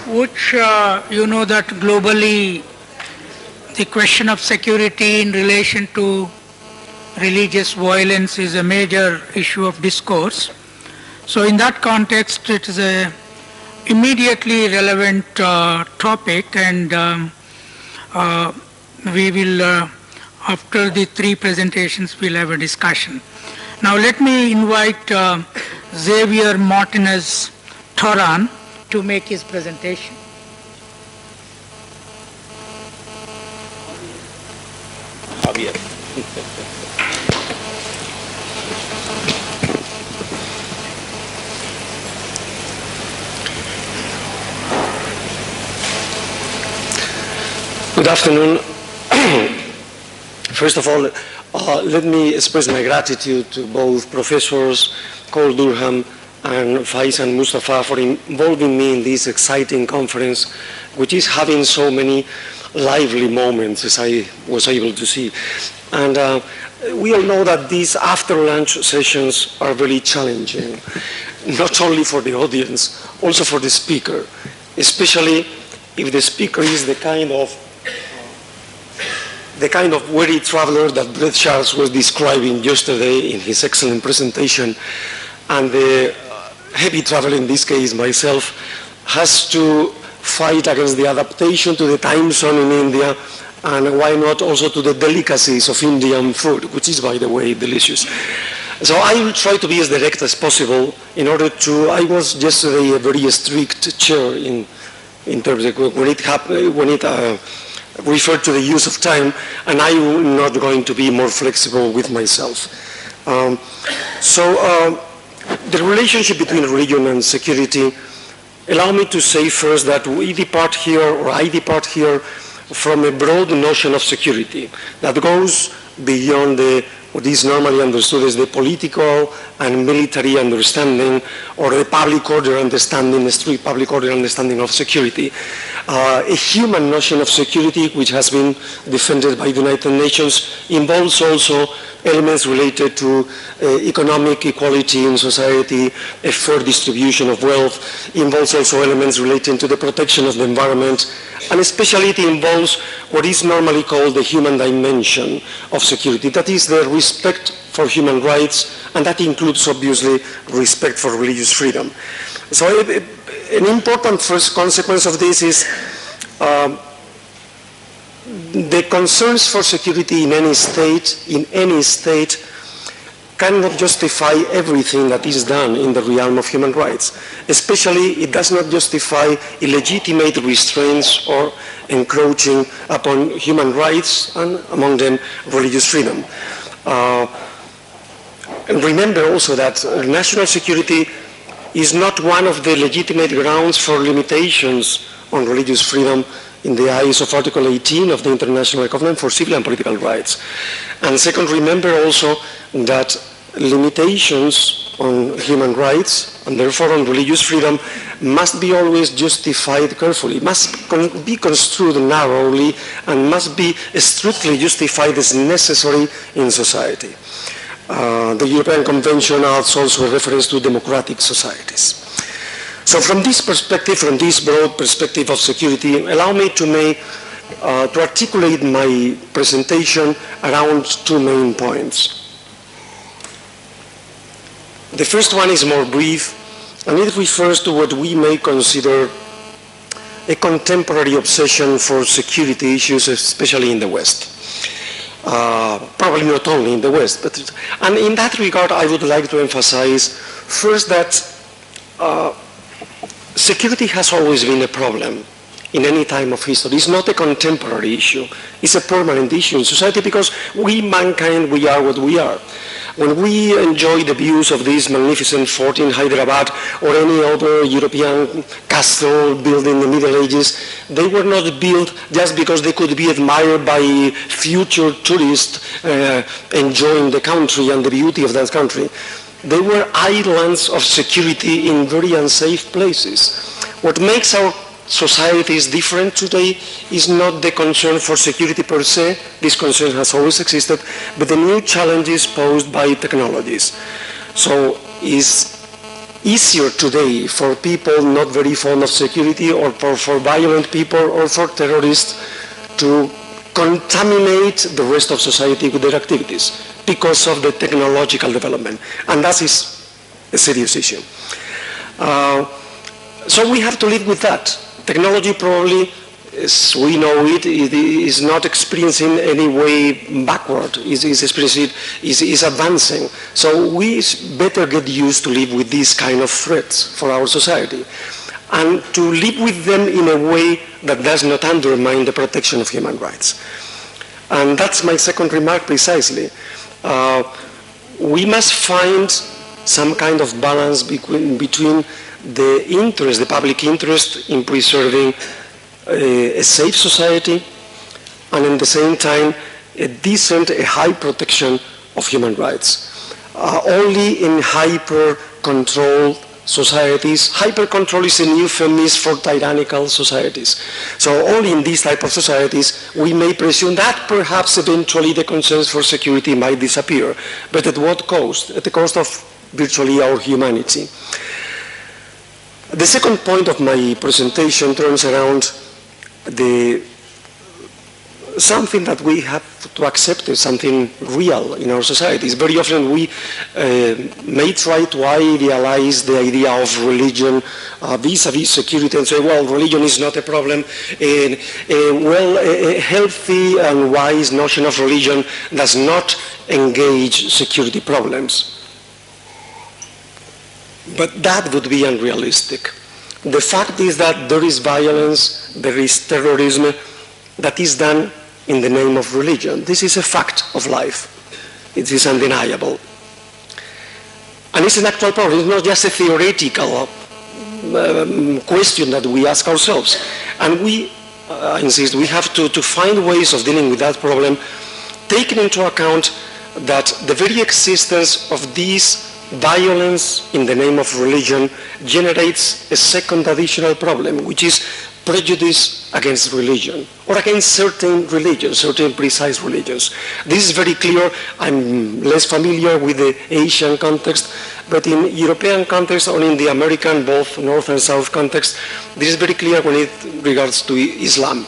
which you know that globally the question of security in relation to religious violence is a major issue of discourse. So in that context, it is a immediately relevant topic, and we will, after the three presentations, we'll have a discussion. Now let me invite Javier Martínez-Torrón to make his presentation. Javier. Good afternoon. First of all, let me express my gratitude to both Professors Cole Durham and Faiz and Mustafa for involving me in this exciting conference, which is having so many lively moments, as I was able to see. And we all know that these after-lunch sessions are very challenging, not only for the audience, also for the speaker, especially if the speaker is the kind of weary traveler that Brett Charles was describing yesterday in his excellent presentation, and the heavy traveler, in this case myself, has to fight against the adaptation to the time zone in India, and why not also to the delicacies of Indian food, which is, by the way, delicious. So I will try to be as direct as possible in order to, I was yesterday a very strict chair in terms of when it referred to the use of time, and I am not going to be more flexible with myself. The relationship between religion and security, allow me to say first that I depart here from a broad notion of security that goes beyond what is normally understood as the political and military understanding, or the public order understanding, the strict public order understanding of security. A human notion of security, which has been defended by the United Nations, involves also elements related to economic equality in society, a fair distribution of wealth, involves also elements relating to the protection of the environment, and especially it involves what is normally called the human dimension of security. That is the respect for human rights, and that includes obviously respect for religious freedom. So an important first consequence of this is the concerns for security in any state cannot justify everything that is done in the realm of human rights. Especially, it does not justify illegitimate restraints or encroaching upon human rights, and among them religious freedom. And remember also that national security is not one of the legitimate grounds for limitations on religious freedom in the eyes of Article 18 of the International Covenant for Civil and Political Rights. And second, remember also that limitations on human rights, and therefore on religious freedom, must be always justified carefully, must be construed narrowly, and must be strictly justified as necessary in society. The European Convention adds also a reference to democratic societies. So from this perspective, from this broad perspective of security, allow me to articulate my presentation around two main points. The first one is more brief, and it refers to what we may consider a contemporary obsession for security issues, especially in the West. Probably not only in the West, and in that regard I would like to emphasize first that security has always been a problem in any time of history. It's not a contemporary issue, it's a permanent issue in society, because we, mankind, we are what we are. When we enjoy the views of this magnificent fort in Hyderabad or any other European castle built in the Middle Ages, they were not built just because they could be admired by future tourists enjoying the country and the beauty of that country. They were islands of security in very unsafe places. What makes our societies different today is not the concern for security per se, this concern has always existed, but the new challenges posed by technologies. So is easier today for people not very fond of security or for violent people or for terrorists to contaminate the rest of society with their activities because of the technological development. And that is a serious issue. So we have to live with that. Technology probably, as we know it, it is not experiencing any way backward. Is advancing. So we better get used to live with these kind of threats for our society, and to live with them in a way that does not undermine the protection of human rights. And that's my second remark precisely. We must find some kind of balance between the interest, the public interest in preserving a safe society, and at the same time a decent, a high protection of human rights. Only in hyper-controlled societies, hyper-control is a euphemism for tyrannical societies. So only in these type of societies we may presume that perhaps eventually the concerns for security might disappear, but at what cost? At the cost of virtually our humanity. The second point of my presentation turns around something that we have to accept as something real in our societies. Very often we may try to idealize the idea of religion vis-a-vis security and say, well, religion is not a problem. A healthy and wise notion of religion does not engage security problems. But that would be unrealistic. The fact is that there is violence, there is terrorism that is done in the name of religion. This is a fact of life. It is undeniable. And it's an actual problem. It's not just a theoretical question that we ask ourselves. And we, I insist, we have to find ways of dealing with that problem, taking into account that the very existence of these violence in the name of religion generates a second additional problem, which is prejudice against religion, or against certain religions, certain precise religions. This is very clear. I'm less familiar with the Asian context, but in European context or in the American, both North and South context, this is very clear when it regards to Islam.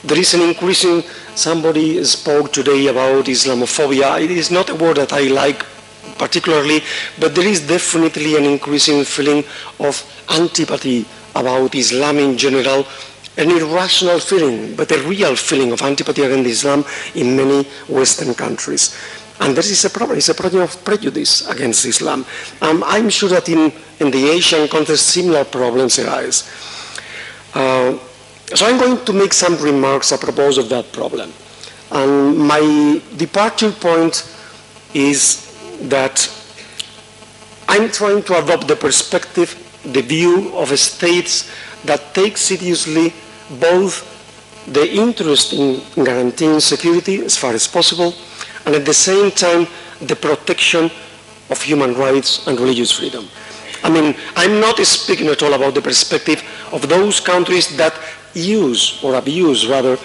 There is an increasing, somebody spoke today about Islamophobia. It is not a word that I like particularly, but there is definitely an increasing feeling of antipathy about Islam in general, an irrational feeling, but a real feeling of antipathy against Islam in many Western countries. And this is a problem. It's a problem of prejudice against Islam. I'm sure that in the Asian context, similar problems arise. So I'm going to make some remarks apropos of that problem. And my departure point is that I'm trying to adopt the perspective, the view of states that take seriously both the interest in guaranteeing security as far as possible, and at the same time the protection of human rights and religious freedom. I mean, I'm not speaking at all about the perspective of those countries that use, or abuse rather,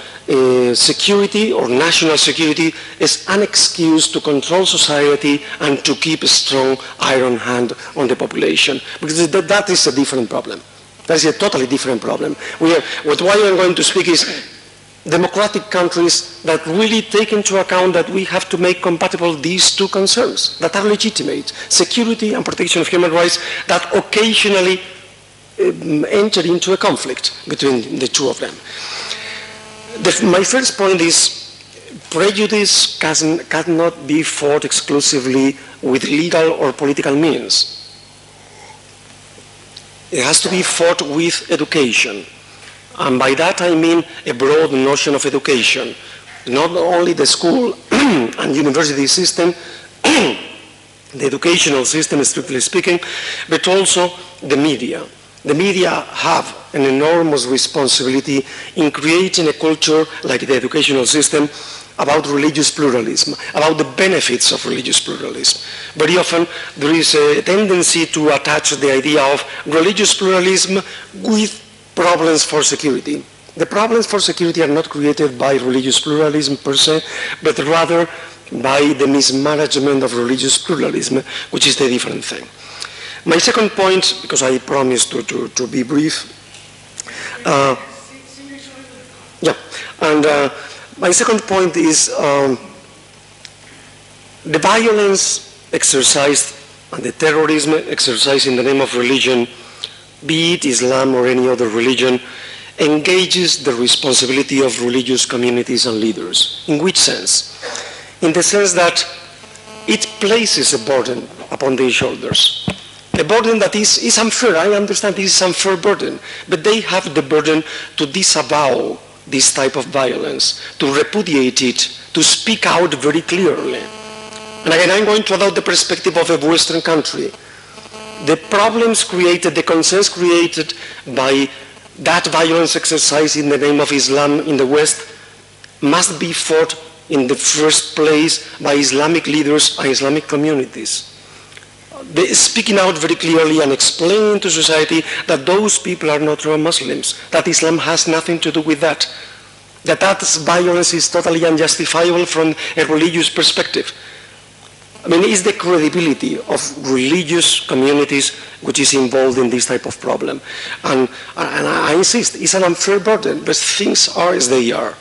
security or national security as an excuse to control society and to keep a strong iron hand on the population. Because that is a different problem. That is a totally different problem. What I'm going to speak is democratic countries that really take into account that we have to make compatible these two concerns that are legitimate, security and protection of human rights, that occasionally enter into a conflict between the two of them. My first point is prejudice cannot be fought exclusively with legal or political means. It has to be fought with education. And by that I mean a broad notion of education. Not only the school and university system, the educational system strictly speaking, but also the media. The media have an enormous responsibility in creating a culture like the educational system about religious pluralism, about the benefits of religious pluralism. Very often there is a tendency to attach the idea of religious pluralism with problems for security. The problems for security are not created by religious pluralism per se, but rather by the mismanagement of religious pluralism, which is the different thing. My second point, because I promised to be brief, my second point is the violence exercised and the terrorism exercised in the name of religion, be it Islam or any other religion, engages the responsibility of religious communities and leaders. In which sense? In the sense that it places a burden upon their shoulders. A burden that is unfair. I understand this is an unfair burden, but they have the burden to disavow this type of violence, to repudiate it, to speak out very clearly. And again, I'm going to adopt the perspective of a Western country. The problems created, the concerns created by that violence exercised in the name of Islam in the West must be fought in the first place by Islamic leaders and Islamic communities. Speaking out very clearly and explaining to society that those people are not real Muslims, that Islam has nothing to do with that violence is totally unjustifiable from a religious perspective. I mean, it's the credibility of religious communities which is involved in this type of problem. And I insist, it's an unfair burden, but things are as they are.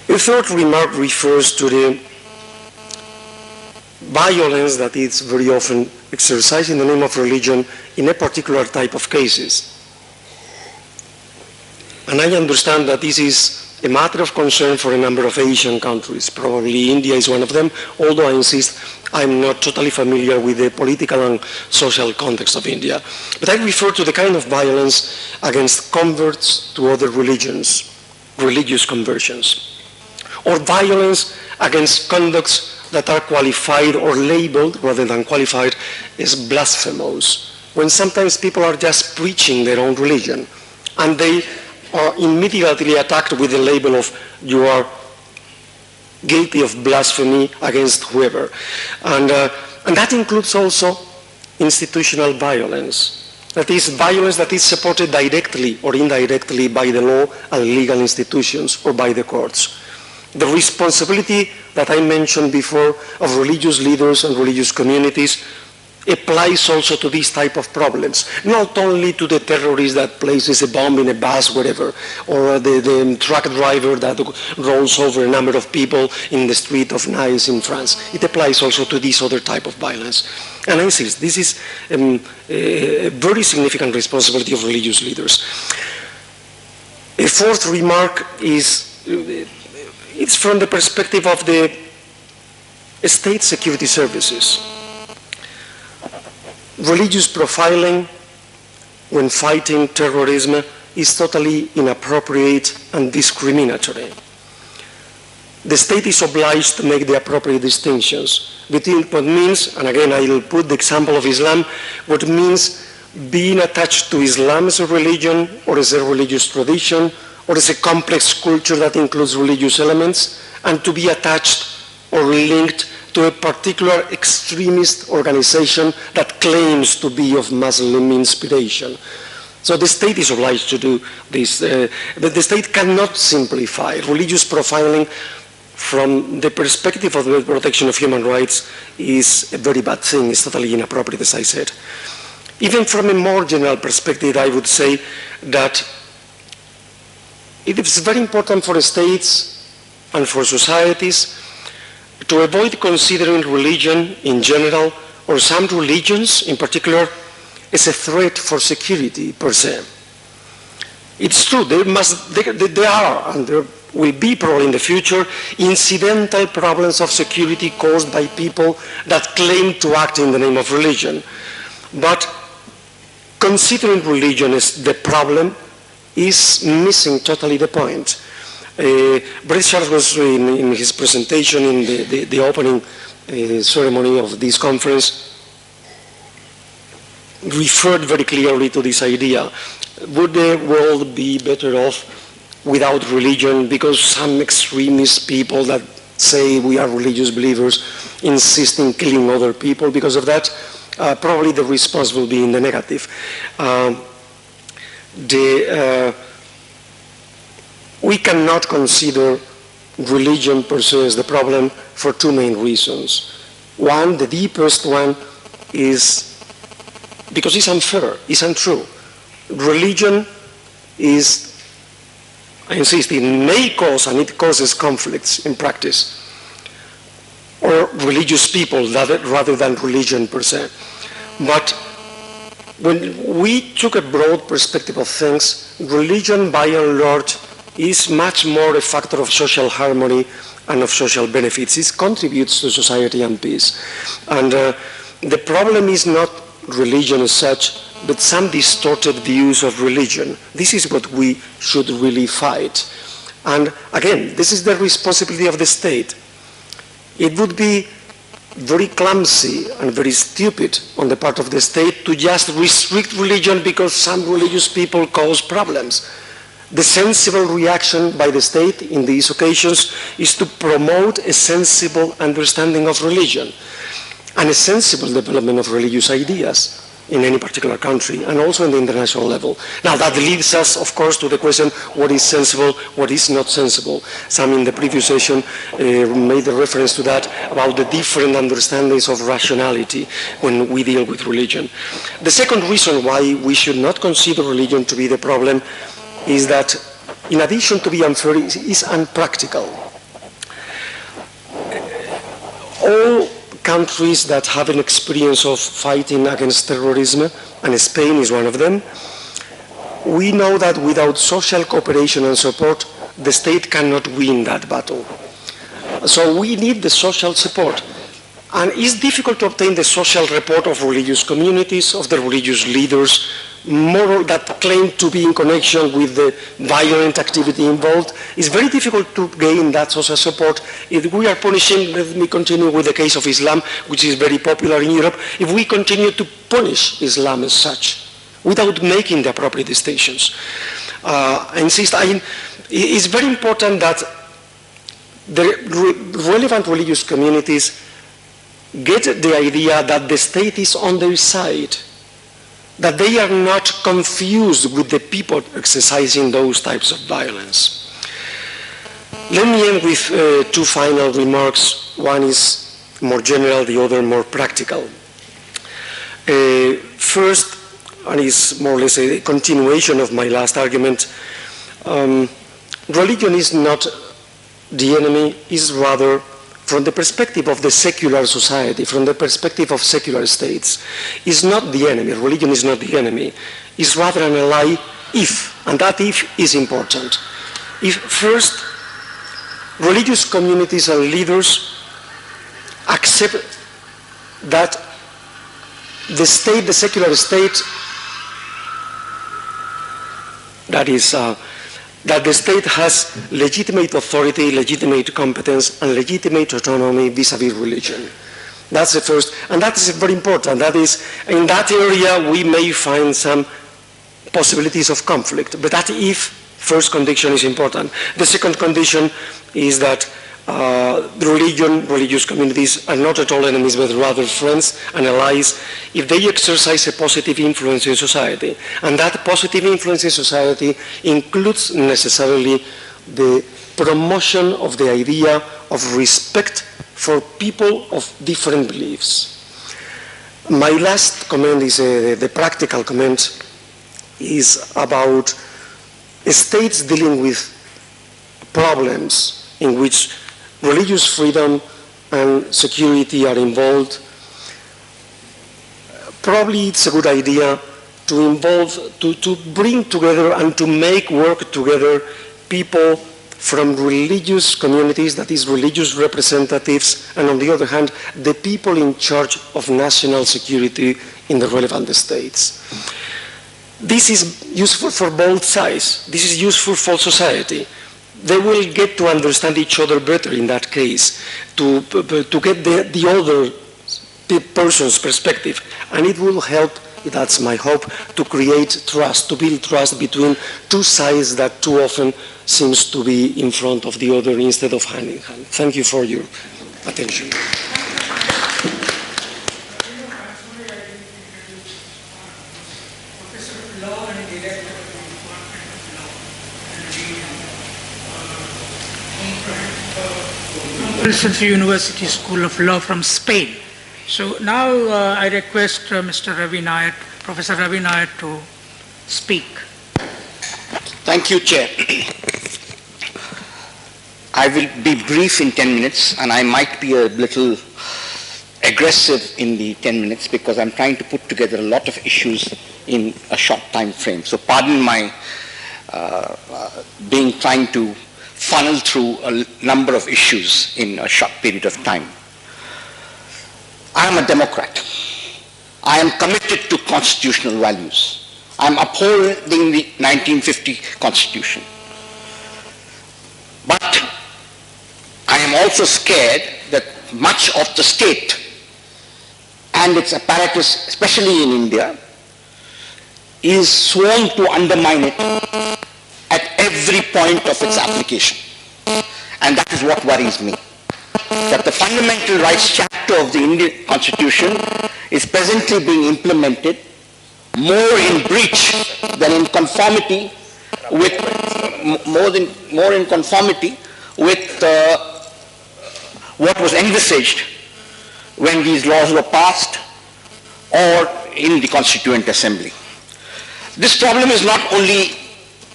The third remark refers to the violence that is very often exercised in the name of religion in a particular type of cases. And I understand that this is a matter of concern for a number of Asian countries. Probably India is one of them, although I insist I'm not totally familiar with the political and social context of India. But I refer to the kind of violence against converts to other religions, religious conversions, or violence against conducts that are qualified or labeled, rather than qualified, as blasphemous, when sometimes people are just preaching their own religion, and they are immediately attacked with the label of you are guilty of blasphemy against whoever. And that includes also institutional violence. That is violence that is supported directly or indirectly by the law and legal institutions or by the courts. The responsibility that I mentioned before of religious leaders and religious communities applies also to these type of problems, not only to the terrorist that places a bomb in a bus, wherever, or the truck driver that rolls over a number of people in the street of Nice in France. It applies also to this other type of violence. And I insist, this is a very significant responsibility of religious leaders. A fourth remark is, it's from the perspective of the state security services. Religious profiling when fighting terrorism is totally inappropriate and discriminatory. The state is obliged to make the appropriate distinctions between what means, and again I will put the example of Islam, what means being attached to Islam as a religion or as a religious tradition or as a complex culture that includes religious elements, and to be attached or linked to a particular extremist organization that claims to be of Muslim inspiration. So the state is obliged to do this, but the state cannot simplify. Religious profiling from the perspective of the protection of human rights is a very bad thing. It's totally inappropriate, as I said. Even from a more general perspective, I would say that it is very important for states and for societies to avoid considering religion in general, or some religions in particular, as a threat for security per se. It's true, there are, and there will be probably in the future, incidental problems of security caused by people that claim to act in the name of religion. But considering religion as the problem is missing totally the point. Brett Charles was in his presentation in the opening ceremony of this conference referred very clearly to this idea. Would the world be better off without religion because some extremist people that say we are religious believers insist in killing other people because of that? Probably the response will be in the negative. We cannot consider religion per se as the problem for two main reasons. One, the deepest one, is because it's unfair, it's untrue. Religion is, I insist, it may cause, and it causes conflicts in practice, or religious people rather than religion per se. But when we took a broad perspective of things, religion by and large is much more a factor of social harmony and of social benefits. It contributes to society and peace. And the problem is not religion as such, but some distorted views of religion. This is what we should really fight. And again, this is the responsibility of the state. It would be very clumsy and very stupid on the part of the state to just restrict religion because some religious people cause problems. The sensible reaction by the state in these occasions is to promote a sensible understanding of religion and a sensible development of religious ideas in any particular country and also in the international level. Now that leads us, of course, to the question, what is sensible, what is not sensible? Some in the previous session made a reference to that about the different understandings of rationality when we deal with religion. The second reason why we should not consider religion to be the problem is that, in addition to be unfair, it is unpractical. All countries that have an experience of fighting against terrorism, and Spain is one of them, we know that without social cooperation and support, the state cannot win that battle. So we need the social support. And it's difficult to obtain the social report of religious communities, of the religious leaders, more that claim to be in connection with the violent activity involved. It's very difficult to gain that social support if we are punishing. Let me continue with the case of Islam, which is very popular in Europe. If we continue to punish Islam as such, without making the appropriate distinctions. I insist, it's very important that the relevant religious communities get the idea that the state is on their side, that they are not confused with the people exercising those types of violence. Let me end with two final remarks. One is more general, the other more practical. First, and is more or less a continuation of my last argument, religion is not the enemy, is rather, from the perspective of the secular society, from the perspective of secular states, is not the enemy. Religion is not the enemy. It's rather an ally if, and that if is important. If first, religious communities and leaders accept that the state, the secular state, that the state has legitimate authority, legitimate competence, and legitimate autonomy vis-à-vis religion. That's the first, and that is very important. That is, in that area we may find some possibilities of conflict, but that if first condition is important. The second condition is that religious communities are not at all enemies, but rather friends and allies if they exercise a positive influence in society. And that positive influence in society includes necessarily the promotion of the idea of respect for people of different beliefs. My last comment is the practical comment is about states dealing with problems in which religious freedom and security are involved. Probably it's a good idea to bring together and to make work together people from religious communities, that is religious representatives, and on the other hand, the people in charge of national security in the relevant states. This is useful for both sides. This is useful for society. They will get to understand each other better in that case, to get the other person's perspective. And it will help, that's my hope, to create trust, to build trust between two sides that too often seems to be in front of the other instead of hand in hand. Thank you for your attention. Complutense University School of Law from Spain. So now I request Mr. Ravi Nair, Professor Ravi Nair to speak. Thank you, Chair. I will be brief in 10 minutes, and I might be a little aggressive in the 10 minutes because I'm trying to put together a lot of issues in a short time frame. So pardon my trying to funnel through a number of issues in a short period of time. I am a Democrat. I am committed to constitutional values. I am upholding the 1950 Constitution. But I am also scared that much of the state and its apparatus, especially in India, is sworn to undermine it at every point of its application. And that is what worries me. That the fundamental rights chapter of the Indian Constitution is presently being implemented more in breach than in conformity with, more in conformity with what was envisaged when these laws were passed or in the Constituent Assembly. This problem is not only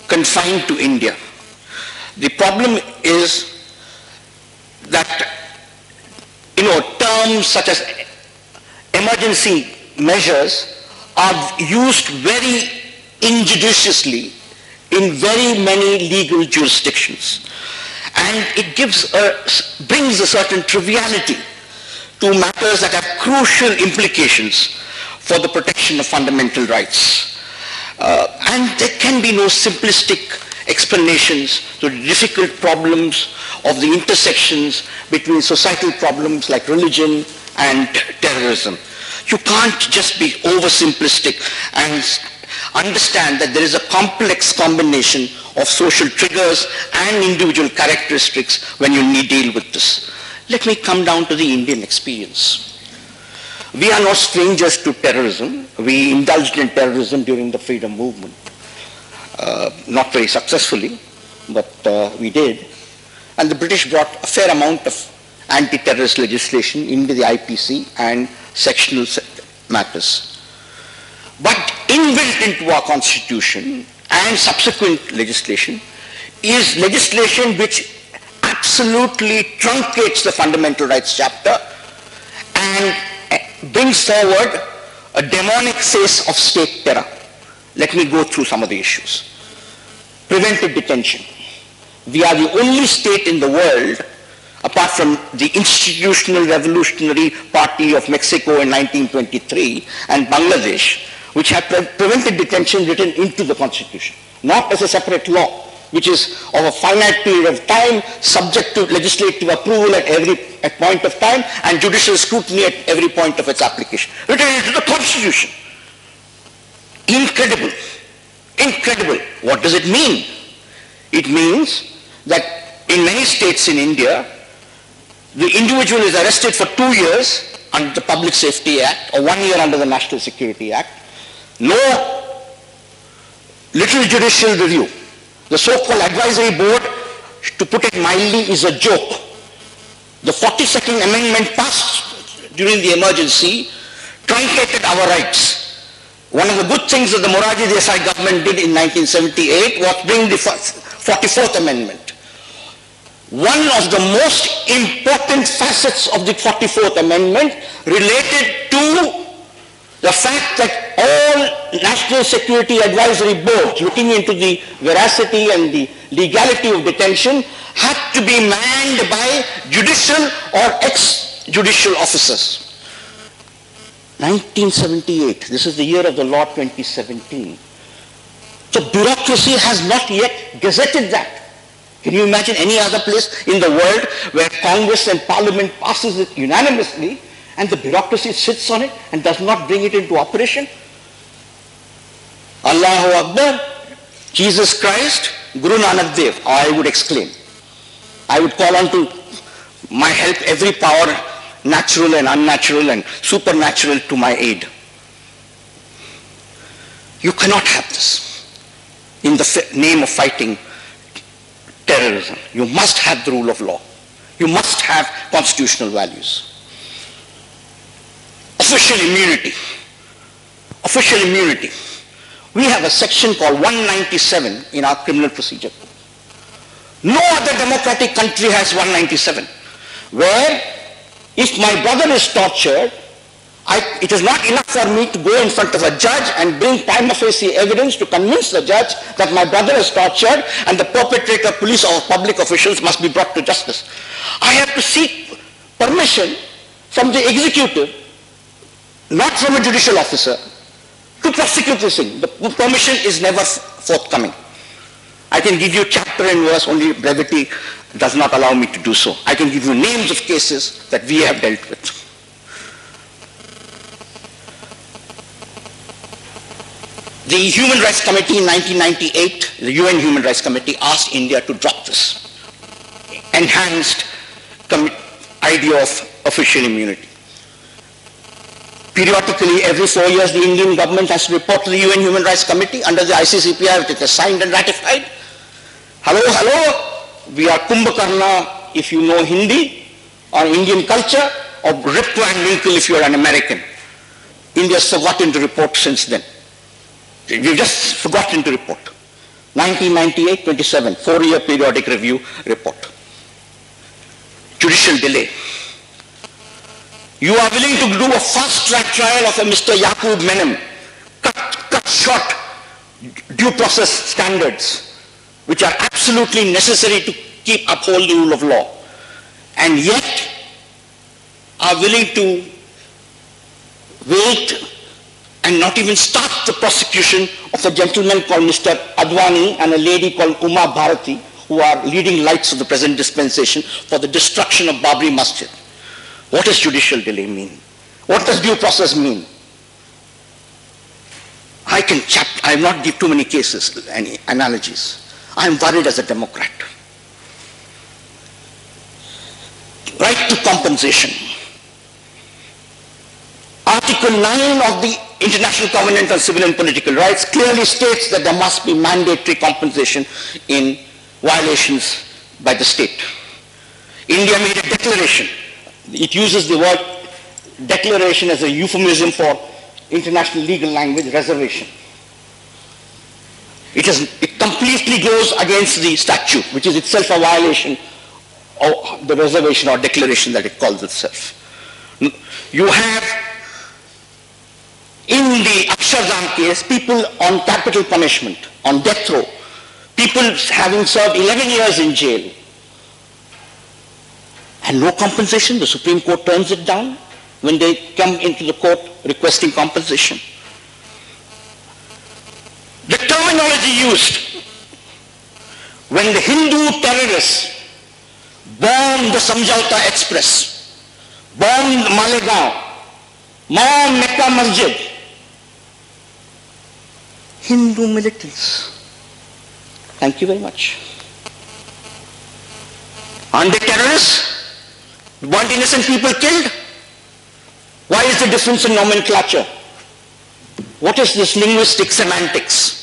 confined to India. The problem is that, terms such as emergency measures are used very injudiciously in very many legal jurisdictions. And it brings a certain triviality to matters that have crucial implications for the protection of fundamental rights. And there can be no simplistic explanations to the difficult problems of the intersections between societal problems like religion and terrorism. You can't just be oversimplistic and understand that there is a complex combination of social triggers and individual characteristics when you deal with this. Let me come down to the Indian experience. We are not strangers to terrorism. We indulged in terrorism during the freedom movement. Not very successfully, but we did. And the British brought a fair amount of anti-terrorist legislation into the IPC and sectional matters. But inbuilt into our constitution and subsequent legislation is legislation which absolutely truncates the fundamental rights chapter and brings forward a demonic face of state terror. Let me go through some of the issues. Preventive detention. We are the only state in the world, apart from the Institutional Revolutionary Party of Mexico in 1923 and Bangladesh, which have preventive detention written into the Constitution, not as a separate law, which is of a finite period of time, subject to legislative approval at every point of time, and judicial scrutiny at every point of its application. Written into the Constitution. Incredible. Incredible. What does it mean? It means that in many states in India, the individual is arrested for 2 years under the Public Safety Act or 1 year under the National Security Act. No little judicial review. The so-called advisory board, to put it mildly, is a joke. The 42nd Amendment passed during the emergency truncated our rights. One of the good things that the Morarji Desai government did in 1978 was bring the 44th Amendment. One of the most important facets of the 44th Amendment related to the fact that all national security advisory boards looking into the veracity and the legality of detention had to be manned by judicial or ex-judicial officers. 1978, this is the year of the law 2017. So bureaucracy has not yet gazetted that. Can you imagine any other place in the world where Congress and Parliament passes it unanimously and the bureaucracy sits on it and does not bring it into operation? Allahu Akbar, Jesus Christ, Guru Nanak Dev, I would exclaim. I would call on to my help every power, natural and unnatural and supernatural, to my aid. You cannot have this in the name of fighting terrorism. You must have the rule of law. You must have constitutional values. Official immunity. Official immunity. We have a section called 197 in our criminal procedure. No other democratic country has 197, where if my brother is tortured, it is not enough for me to go in front of a judge and bring prima facie evidence to convince the judge that my brother is tortured and the perpetrator, police or public officials must be brought to justice. I have to seek permission from the executive, not from a judicial officer, to prosecute this thing. The permission is never forthcoming. I can give you chapter and verse, only brevity does not allow me to do so. I can give you names of cases that we have dealt with. The Human Rights Committee in 1998, the UN Human Rights Committee asked India to drop this enhanced idea of official immunity. Periodically, every 4 years, the Indian government has to report to the UN Human Rights Committee under the ICCPR, which it has signed and ratified. Hello, we are Kumbhakarna if you know Hindi or Indian culture, or Rip Van Winkle if you are an American. India has forgotten to report since then. We've just forgotten to report. 1998-27, 4-year periodic review report. Judicial delay. You are willing to do a fast-track trial of a Mr. Yaqub Menem, cut short due process standards, which are absolutely necessary to uphold the rule of law, and yet are willing to wait and not even start the prosecution of a gentleman called Mr. Advani and a lady called Uma Bharati, who are leading lights of the present dispensation for the destruction of Babri Masjid. What does judicial delay mean? What does due process mean? I will not give too many cases and analogies. I am worried as a Democrat. Right to compensation. Article 9 of the International Covenant on Civil and Political Rights clearly states that there must be mandatory compensation in violations by the state. India made a declaration. It uses the word declaration as a euphemism for international legal language, reservation. It completely goes against the statute, which is itself a violation of the reservation or declaration that it calls itself. You have, in the Akshardham case, people on capital punishment, on death row, people having served 11 years in jail, and no compensation. The Supreme Court turns it down when they come into the court requesting compensation. The terminology used when the Hindu terrorists bombed the Samjauta Express, bombed Malegaon, bombed Mecca Masjid, Hindu militants. Thank you very much. Aren't they terrorists? Weren't innocent people killed? Why is the difference in nomenclature? What is this linguistic semantics?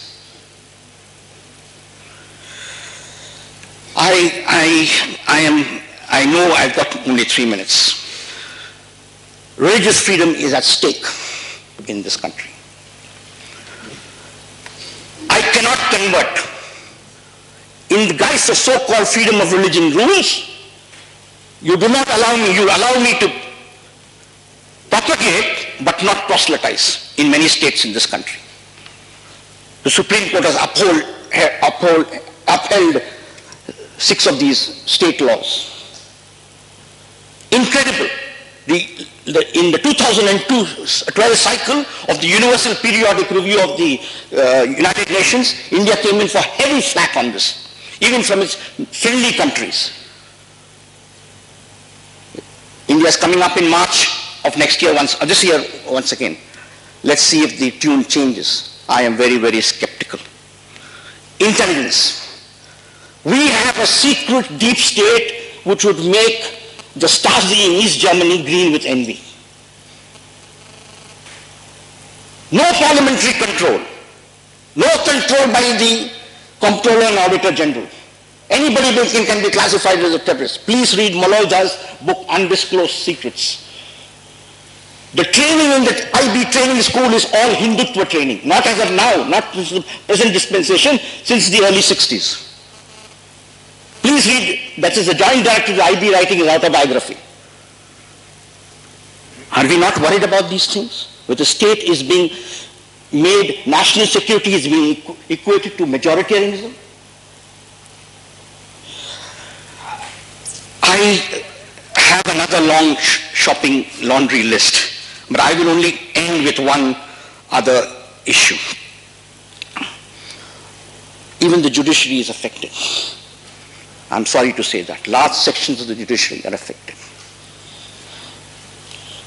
I know I've got only 3 minutes. Religious freedom is at stake in this country. I cannot convert. In the guise of so-called freedom of religion rules, you do not allow me, you allow me to propagate but not proselytize in many states in this country. The Supreme Court has upheld 6 of these state laws. Incredible. In the 2012 cycle of the Universal Periodic Review of the United Nations, India came in for heavy flack on this, even from its friendly countries. India is coming up in March of next year, this year once again. Let's see if the tune changes. I am very, very skeptical. Intelligence. We have a secret deep state which would make the Stasi in East Germany green with envy. No parliamentary control. No control by the Comptroller and Auditor General. Anybody can be classified as a terrorist. Please read Malolda's book, Undisclosed Secrets. The training in the IB training school is all Hindutva training, not as of now, not the present dispensation, since the early 60s. Please read, that is the joint director of the IB writing his autobiography. Are we not worried about these things? Where the state is being made, national security is being equated to majoritarianism? I have another long shopping laundry list, but I will only end with one other issue. Even the judiciary is affected. I'm sorry to say that. Large sections of the judiciary are affected.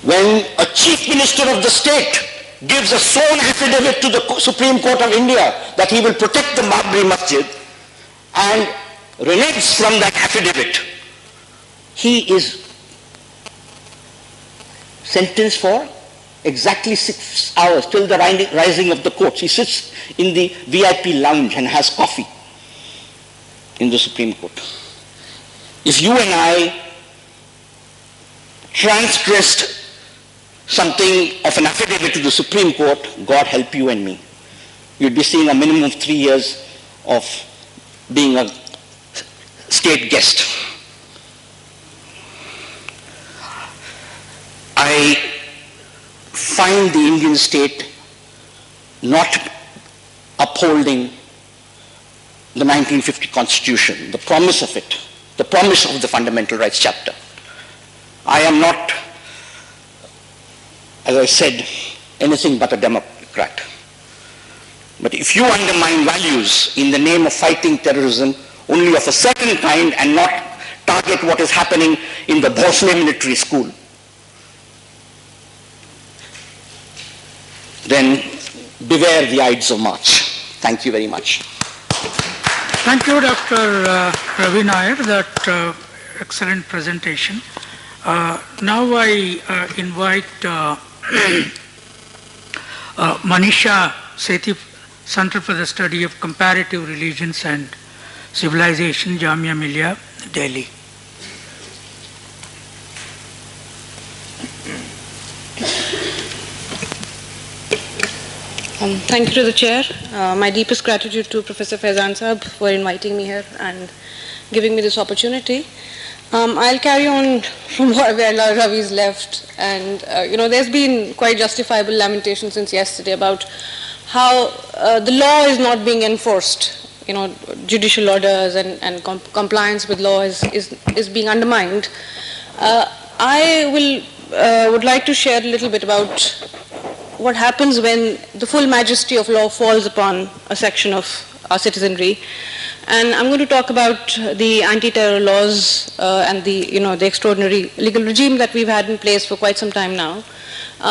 When a chief minister of the state gives a sworn affidavit to the Supreme Court of India that he will protect the Babri Masjid and reneges from that affidavit, he is sentenced for exactly 6 hours till the rising of the courts. He sits in the VIP lounge and has coffee in the Supreme Court. If you and I transgressed something of an affidavit to the Supreme Court, God help you and me. You'd be seeing a minimum of 3 years of being a state guest. I find the Indian state not upholding the 1950 Constitution, the promise of it, the promise of the Fundamental Rights chapter. I am not, as I said, anything but a Democrat. But if you undermine values in the name of fighting terrorism only of a certain kind and not target what is happening in the Bhosle military school, then beware the Ides of March. Thank you very much. Thank you, Dr. Ravi Nair, that excellent presentation. Now I invite Manisha, Sethi, Center for the Study of Comparative Religions and Civilization, Jamia Millia, Delhi. Thank you to the chair. My deepest gratitude to Professor Faizan Sahab for inviting me here and giving me this opportunity. I'll carry on from where Ravi's left, and there's been quite justifiable lamentation since yesterday about how the law is not being enforced. Judicial orders and compliance with law is being undermined. I would like to share a little bit about what happens when the full majesty of law falls upon a section of our citizenry. And I'm going to talk about the anti-terror laws and the extraordinary legal regime that we've had in place for quite some time now.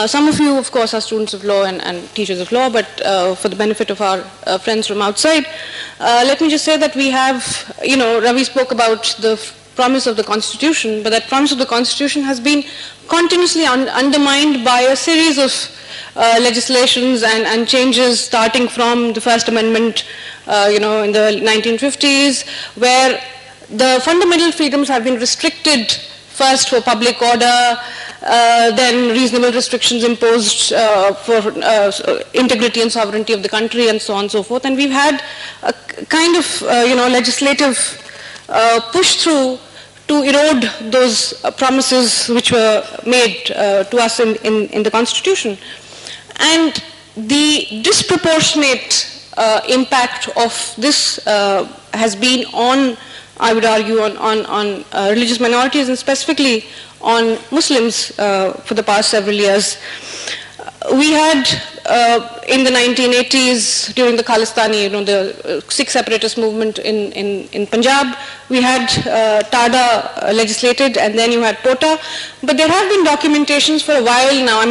Some of you, of course, are students of law and teachers of law, but for the benefit of our friends from outside, let me just say that we have, Ravi spoke about the promise of the Constitution, but that promise of the Constitution has been continuously undermined by a series of legislations and changes starting from the First Amendment, in the 1950s, where the fundamental freedoms have been restricted first for public order, then reasonable restrictions imposed for integrity and sovereignty of the country, and so on and so forth. And we've had a kind of, legislative push through to erode those promises which were made to us in the Constitution. And the disproportionate impact of this has been on, I would argue, on religious minorities and specifically on Muslims for the past several years. We had in the 1980s, during the Khalistani, the Sikh separatist movement in Punjab, we had TADA legislated, and then you had POTA. But there have been documentations for a while now,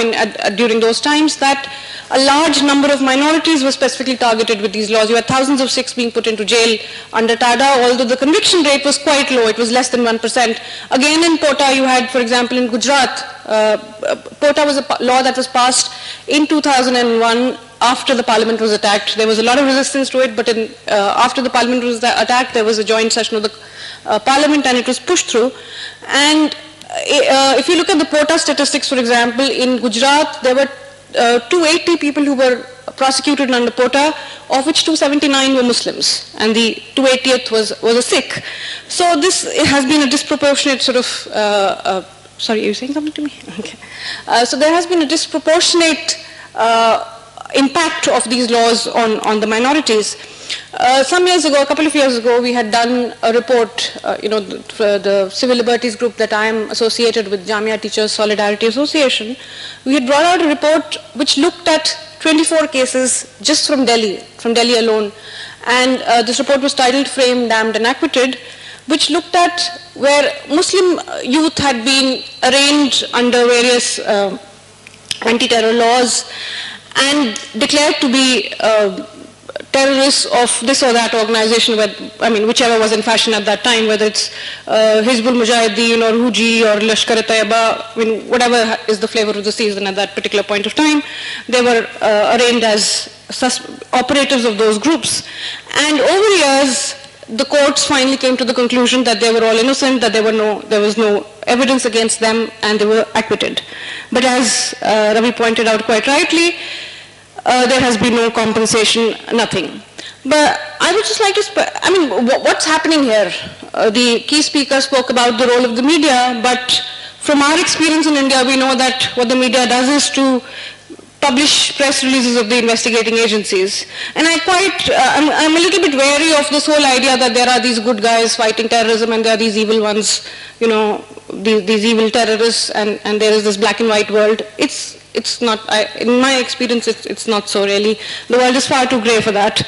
during those times, that a large number of minorities were specifically targeted with these laws. You had thousands of Sikhs being put into jail under TADA, although the conviction rate was quite low. It was less than 1%. Again, in POTA, you had, for example, in Gujarat, POTA was a law that was passed in 2001 after the parliament was attacked. There was a lot of resistance to it, but after the parliament was attacked, there was a joint session of the parliament and it was pushed through. And if you look at the POTA statistics, for example, in Gujarat, there were 280 people who were prosecuted under POTA, of which 279 were Muslims, and the 280th was a Sikh. So this has been a disproportionate sort of, sorry, are you saying something to me? Okay. So there has been a disproportionate impact of these laws on the minorities. Some years ago, a couple of years ago, we had done a report, the civil liberties group that I am associated with, Jamia Teachers Solidarity Association. We had brought out a report which looked at 24 cases just from Delhi alone. And this report was titled Framed, Damned and Acquitted, which looked at where Muslim youth had been arraigned under various anti-terror laws and declared to be terrorists of this or that organization, whichever was in fashion at that time, whether it's Hizbul Mujahideen or Huji or Lashkar-e-Taiba, whatever is the flavor of the season at that particular point of time, they were arraigned as operatives of those groups. And over the years, the courts finally came to the conclusion that they were all innocent, that there was no evidence against them, and they were acquitted. But as Ravi pointed out quite rightly, there has been no compensation, nothing. But I would just like to, what's happening here? The key speaker spoke about the role of the media, but from our experience in India, we know that what the media does is to publish press releases of the investigating agencies. And I'm a little bit wary of this whole idea that there are these good guys fighting terrorism and there are these evil ones, these evil terrorists, and there is this black and white world. It's not, in my experience, it's not so really. The world is far too grey for that.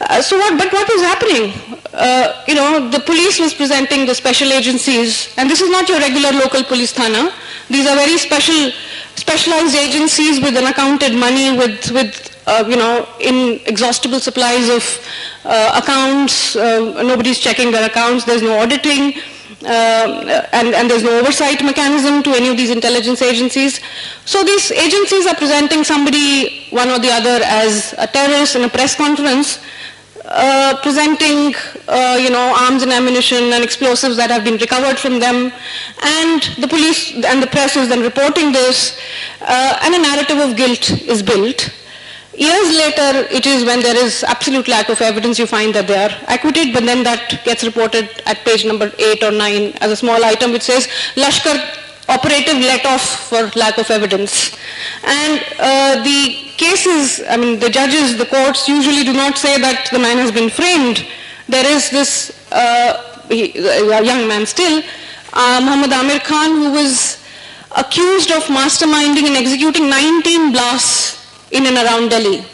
But what was happening? The police was presenting the special agencies, and this is not your regular local police thana. These are very specialized agencies with unaccounted money, with inexhaustible supplies of accounts. Nobody's checking their accounts. There's no auditing. And there's no oversight mechanism to any of these intelligence agencies. So these agencies are presenting somebody, one or the other, as a terrorist in a press conference, presenting, arms and ammunition and explosives that have been recovered from them, and the police and the press is then reporting this, and a narrative of guilt is built. Years later, it is when there is absolute lack of evidence, you find that they are acquitted, but then that gets reported at page number 8 or 9 as a small item which says, Lashkar operative let off for lack of evidence. And the cases, the judges, the courts usually do not say that the man has been framed. There is this a young man still, Muhammad Amir Khan, who was accused of masterminding and executing 19 blasts in and around Delhi.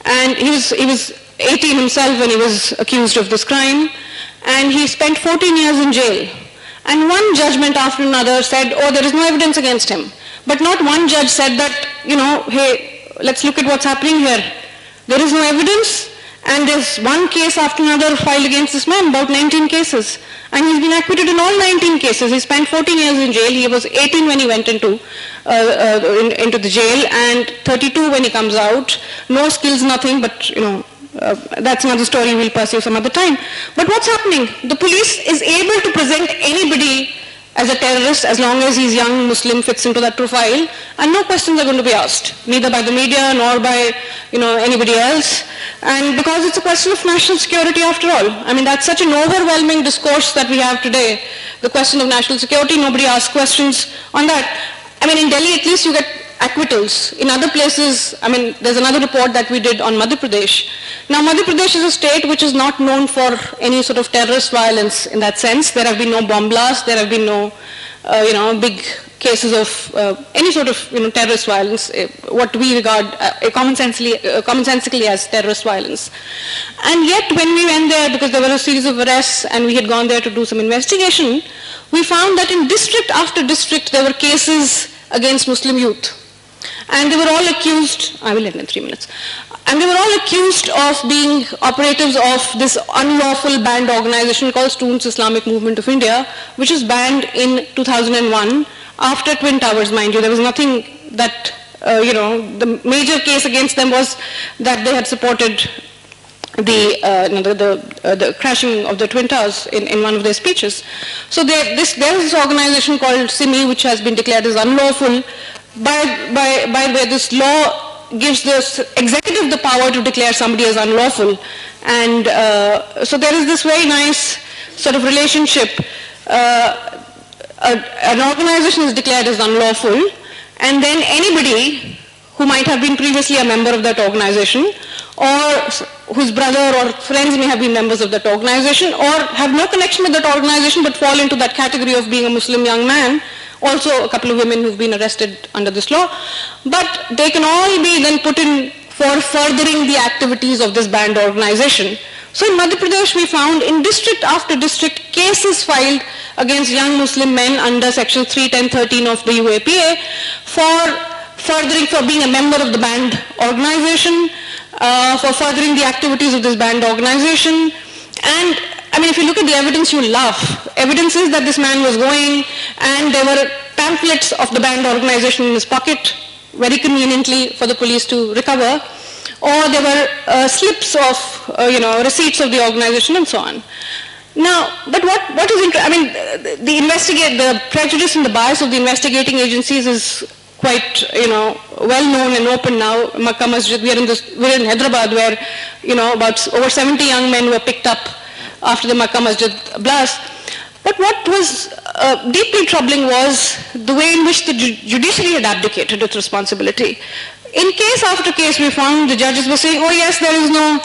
And he was 18 himself when he was accused of this crime, and he spent 14 years in jail. And one judgment after another said, oh, there is no evidence against him. But not one judge said that, hey, let's look at what's happening here. There is no evidence, and there's one case after another filed against this man, about 19 cases. And he's been acquitted in all 19 cases. He spent 14 years in jail. He was 18 when he went into the jail, and 32 when he comes out. No skills, nothing, but, that's another story we'll pursue some other time. But what's happening? The police is able to present anybody as a terrorist as long as he's young, Muslim, fits into that profile, and no questions are going to be asked, neither by the media nor by anybody else. And because it's a question of national security after all. That's such an overwhelming discourse that we have today, the question of national security. Nobody asks questions on that. In Delhi at least you get acquittals. In other places, there's another report that we did on Madhya Pradesh. Now, Madhya Pradesh is a state which is not known for any sort of terrorist violence in that sense. There have been no bomb blasts. There have been no, big cases of any sort of, terrorist violence, what we regard commonsensically as terrorist violence. And yet, when we went there, because there were a series of arrests and we had gone there to do some investigation, we found that in district after district, there were cases against Muslim youth. And they were all accused, I will end in 3 minutes, and they were all accused of being operatives of this unlawful banned organization called Students Islamic Movement of India, which was banned in 2001 after Twin Towers, mind you. There was nothing that, the major case against them was that they had supported the crashing of the Twin Towers in one of their speeches. So there is this organization called SIMI, which has been declared as unlawful, by where this law gives the executive the power to declare somebody as unlawful. And so there is this very nice sort of relationship. An organization is declared as unlawful, and then anybody who might have been previously a member of that organization, or whose brother or friends may have been members of that organization, or have no connection with that organization but fall into that category of being a Muslim young man, also a couple of women who've been arrested under this law, but they can all be then put in for furthering the activities of this banned organization. So in Madhya Pradesh we found in district after district cases filed against young Muslim men under section 31013 of the UAPA for being a member of the banned organization, for furthering the activities of this banned organization. And I mean, if you look at the evidence, you laugh. Evidence is that this man was going and there were pamphlets of the banned organization in his pocket, very conveniently for the police to recover, or there were slips of, receipts of the organization and so on. Now, but what is interesting, I mean, the prejudice and the bias of the investigating agencies is quite, well known and open now. Makkah Masjid, we're in Hyderabad where, about over 70 young men were picked up after the Makkah Masjid blast. But what was deeply troubling was the way in which the judiciary had abdicated its responsibility. In case after case we found the judges were saying, oh yes, there is no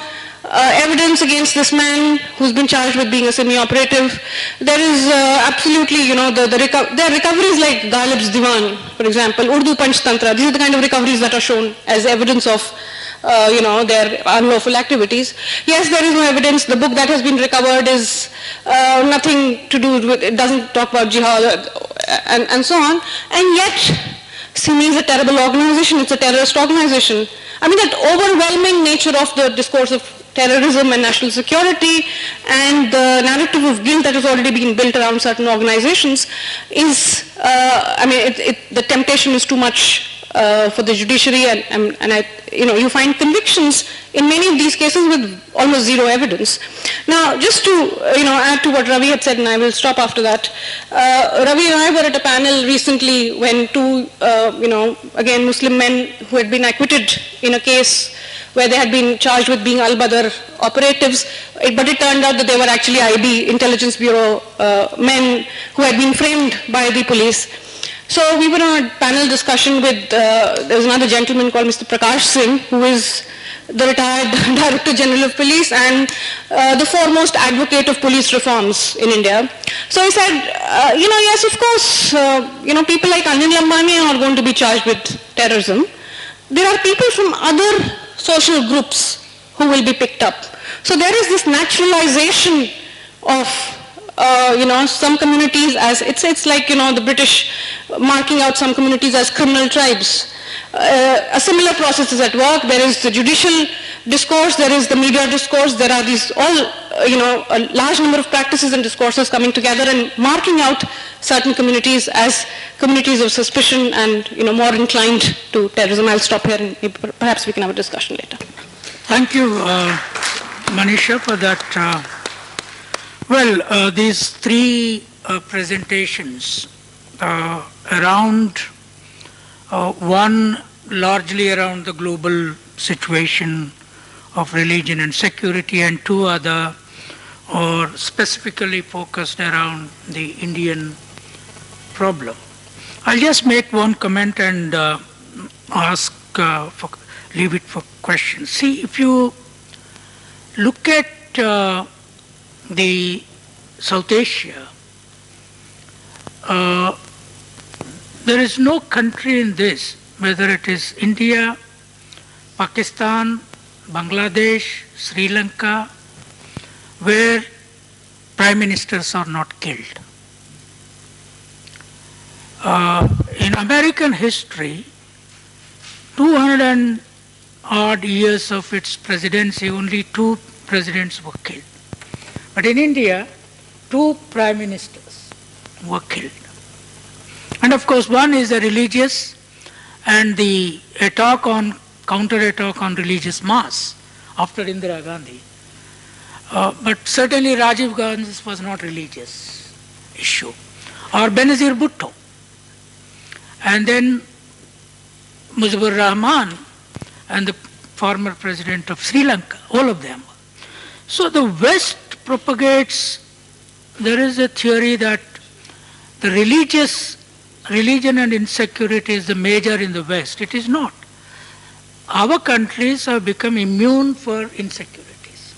evidence against this man who's been charged with being a semi-operative. There is absolutely, there are recoveries like Ghalib's Diwan, for example, Urdu Panchtantra. These are the kind of recoveries that are shown as evidence of their unlawful activities. Yes, there is no evidence. The book that has been recovered is nothing to do with, it doesn't talk about jihad and so on. And yet, SIMI is a terrible organization. It's a terrorist organization. I mean, that overwhelming nature of the discourse of terrorism and national security and the narrative of guilt that has already been built around certain organizations is, the temptation is too much for the judiciary, and you find convictions in many of these cases with almost zero evidence. Now, just to add to what Ravi had said, and I will stop after that. Ravi and I were at a panel recently when two, again Muslim men who had been acquitted in a case where they had been charged with being Al-Badr operatives, but it turned out that they were actually IB, Intelligence Bureau men who had been framed by the police. So we were on a panel discussion with, there was another gentleman called Mr. Prakash Singh, who is the retired Director General of Police and the foremost advocate of police reforms in India. So he said, yes, of course, people like Anil Ambani are going to be charged with terrorism. There are people from other social groups who will be picked up. So there is this naturalization of some communities as, it's like, the British marking out some communities as criminal tribes. A similar process is at work. There is the judicial discourse, there is the media discourse, there are these a large number of practices and discourses coming together and marking out certain communities as communities of suspicion and, more inclined to terrorism. I'll stop here and perhaps we can have a discussion later. Thank you, Manisha, for that. These three presentations around, one largely around the global situation of religion and security, and two other are specifically focused around the Indian problem. I'll just make one comment and leave it for questions. See, if you look at the South Asia, there is no country in this, whether it is India, Pakistan, Bangladesh, Sri Lanka, where prime ministers are not killed. In American history, 200 and odd years of its presidency, only 2 presidents were killed. But in India, 2 prime ministers were killed. And of course, one is the religious and the counter-attack on religious mass after Indira Gandhi. But certainly Rajiv Gandhi's was not religious issue. Or Benazir Bhutto. And then Mujibur Rahman and the former president of Sri Lanka, all of them. So the West propagates, there is a theory that the religion and insecurity is the major in the West. It is not. Our countries have become immune for insecurities.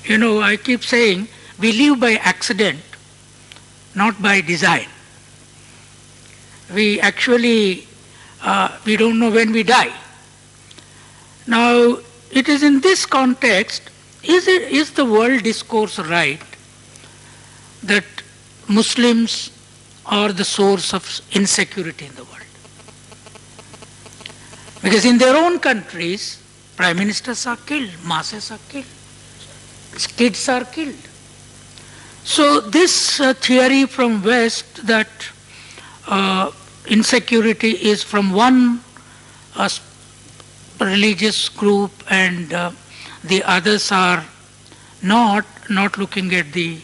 You know, I keep saying we live by accident, not by design. We actually, we don't know when we die. Now, it is in this context, is the world discourse right that Muslims are the source of insecurity in the world? Because in their own countries, prime ministers are killed, masses are killed, kids are killed. So this theory from West that insecurity is from one religious group and the others are not looking at the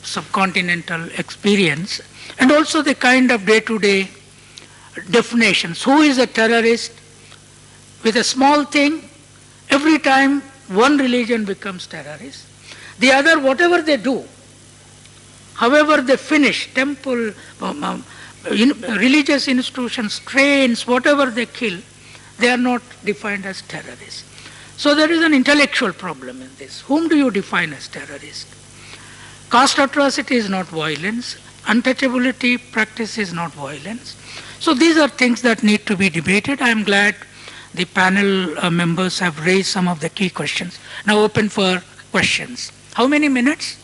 subcontinental experience, and also the kind of day-to-day definitions. Who is a terrorist? With a small thing, every time one religion becomes terrorist, the other, whatever they do, however they finish, temple, religious institutions, trains, whatever they kill, they are not defined as terrorists. So there is an intellectual problem in this. Whom do you define as terrorist? Caste atrocity is not violence. Untouchability practice is not violence. So these are things that need to be debated. I am glad the panel members have raised some of the key questions. Now open for questions. How many minutes?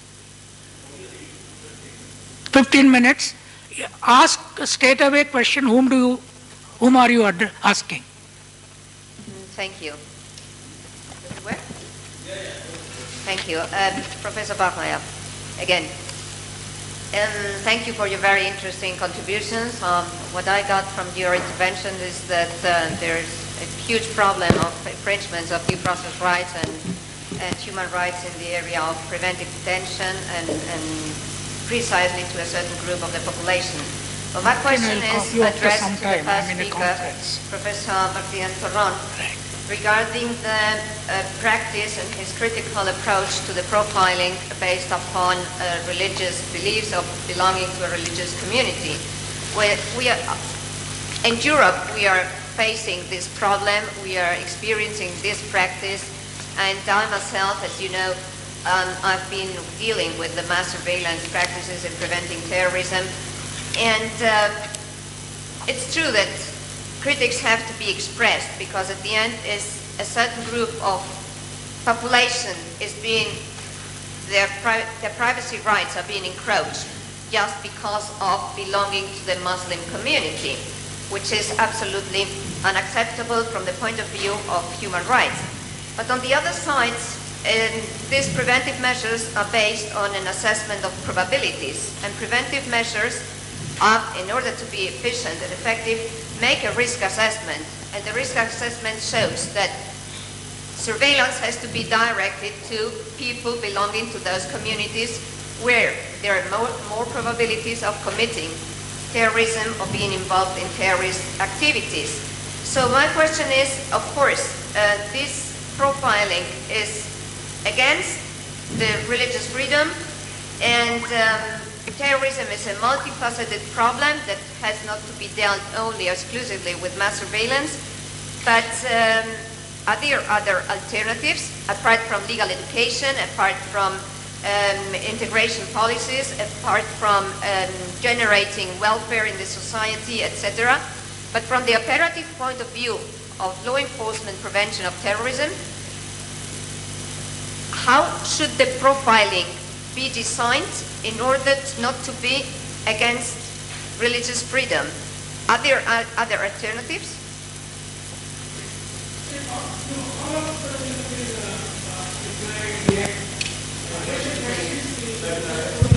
15 minutes. Ask straight away question. Whom are you asking? Thank you. Where? Thank you. Professor Bachmeier, again. Thank you for your very interesting contributions. What I got from your intervention is that there's a huge problem of infringements of due process rights and human rights in the area of preventive detention and precisely to a certain group of the population. But my question is addressed to the first speaker, Professor Martínez-Torrón, regarding the practice and his critical approach to the profiling based upon religious beliefs of belonging to a religious community. In Europe, we are facing this problem, we are experiencing this practice, and I myself, as you know, I've been dealing with the mass surveillance practices in preventing terrorism, and it's true that critics have to be expressed because at the end is a certain group of population is being, their privacy rights are being encroached just because of belonging to the Muslim community, which is absolutely unacceptable from the point of view of human rights. But on the other side, these preventive measures are based on an assessment of probabilities, and preventive measures are, in order to be efficient and effective, make a risk assessment, and the risk assessment shows that surveillance has to be directed to people belonging to those communities where there are more probabilities of committing terrorism or being involved in terrorist activities. So my question is, of course, this profiling is against the religious freedom, and terrorism is a multifaceted problem that has not to be dealt only exclusively with mass surveillance, but are there other alternatives apart from legal education, apart from integration policies, apart from generating welfare in the society, etc. But from the operative point of view of law enforcement prevention of terrorism, how should the profiling be designed in order not to be against religious freedom? Are there other alternatives?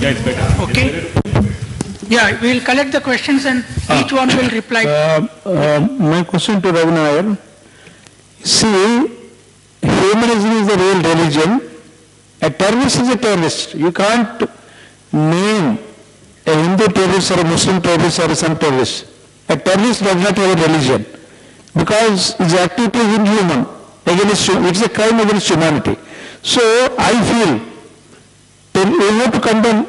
Yeah, it's better. Okay. Yeah, we'll collect the questions and each one will reply. My question to Ravi Nair. See, humanism is the real religion, A terrorist is a terrorist. You can't name a Hindu terrorist or a Muslim terrorist or some terrorist. A terrorist does not have a religion because his activity is inhuman. It's a crime against humanity. So I feel we have to condemn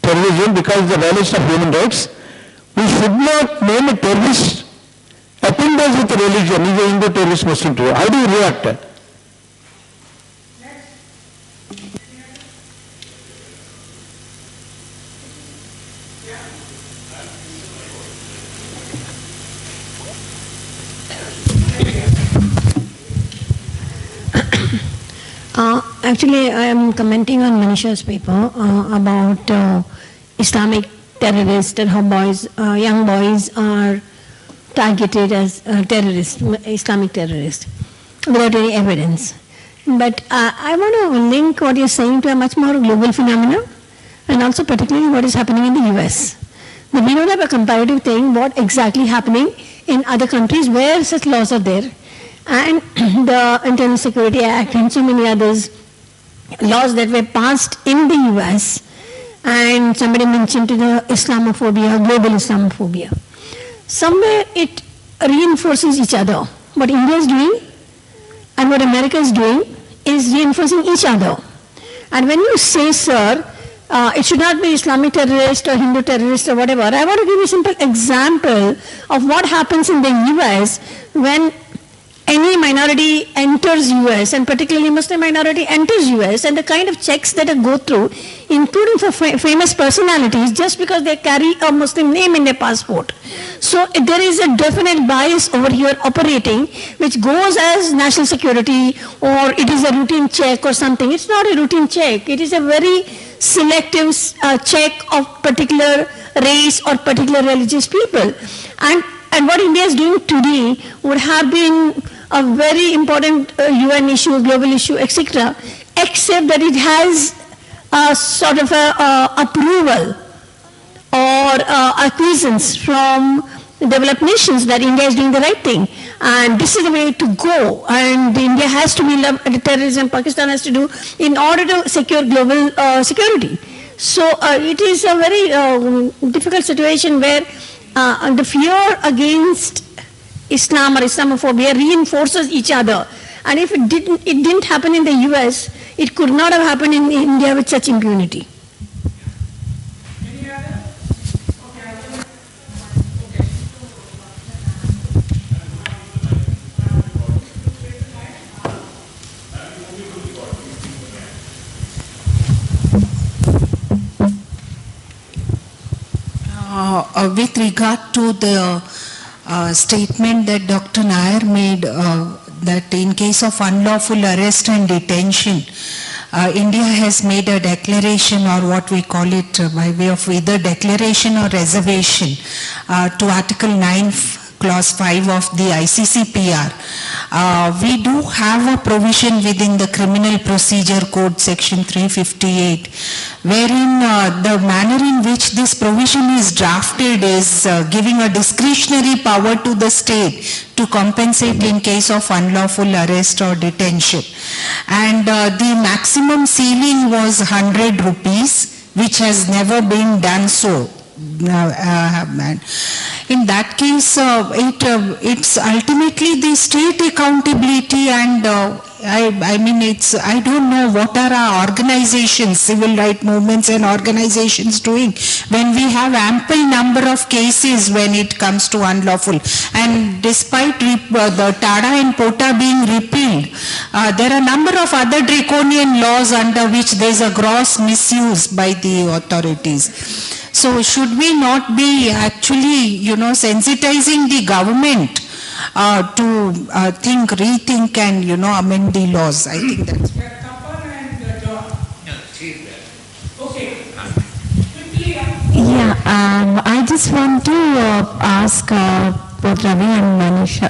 terrorism because the violation of human rights. We should not name a terrorist appendage with religion, is a Hindu terrorist, Muslim terrorist. How do you react? Actually, I am commenting on Manisha's paper about Islamic terrorists and how young boys are targeted as terrorists, Islamic terrorists, without any evidence. But I want to link what you're saying to a much more global phenomenon, and also particularly what is happening in the US. But we don't have a comparative thing, what exactly happening in other countries where such laws are there. And the Internal Security Act and so many others laws that were passed in the US, and somebody mentioned the Islamophobia, global Islamophobia. Somewhere it reinforces each other. What India is doing and what America is doing is reinforcing each other. And when you say, sir, it should not be Islamic terrorist or Hindu terrorist or whatever, I want to give you a simple example of what happens in the US when any minority enters US, and particularly Muslim minority enters US, and the kind of checks that go through, including for famous personalities, just because they carry a Muslim name in their passport. So there is a definite bias over here operating, which goes as national security, or it is a routine check or something. It's not a routine check. It is a very selective check of particular race or particular religious people. And what India is doing today would have been a very important UN issue, global issue, etc., except that it has a sort of approval or acquiescence from developed nations that India is doing the right thing. And this is the way to go. And India has to be terrorism, Pakistan has to do in order to secure global security. So it is a very difficult situation where the fear against Islam or Islamophobia reinforces each other. And if it didn't happen in the US, it could not have happened in India with such impunity. With regard to the statement that Dr. Nair made, that in case of unlawful arrest and detention, India has made a declaration, or what we call it by way of either declaration or reservation, to Article 9, Clause 5 of the ICCPR. We do have a provision within the Criminal Procedure Code, Section 358, wherein the manner in which this provision is drafted is giving a discretionary power to the state to compensate in case of unlawful arrest or detention. And the maximum ceiling was 100 rupees, which has never been done so. In that case, it's ultimately the state accountability, and I don't know what are our organizations, civil rights movements and organizations doing when we have ample number of cases when it comes to unlawful. And despite the TADA and POTA being repealed, there are a number of other draconian laws under which there is a gross misuse by the authorities. So should we not be actually, sensitizing the government to rethink and, amend the laws? I think that's... Yeah, I just want to ask both Ravi and Manisha,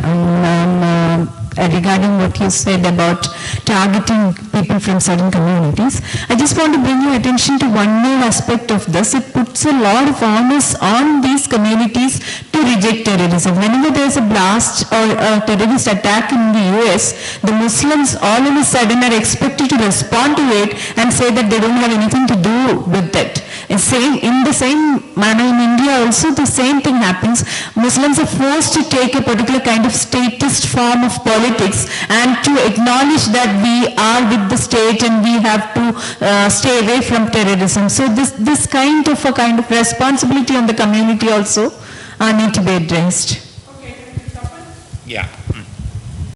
regarding what you said about targeting people from certain communities. I just want to bring your attention to one more aspect of this. It puts a lot of onus on these communities to reject terrorism. Whenever there is a blast or a terrorist attack in the US, the Muslims all of a sudden are expected to respond to it and say that they don't have anything to do with it. In the same manner in India also the same thing happens. Muslims are forced to take a particular kind of statist form of politics and to acknowledge that we are with the state and we have to stay away from terrorism. So this kind of responsibility on the community also need to be addressed. Yeah.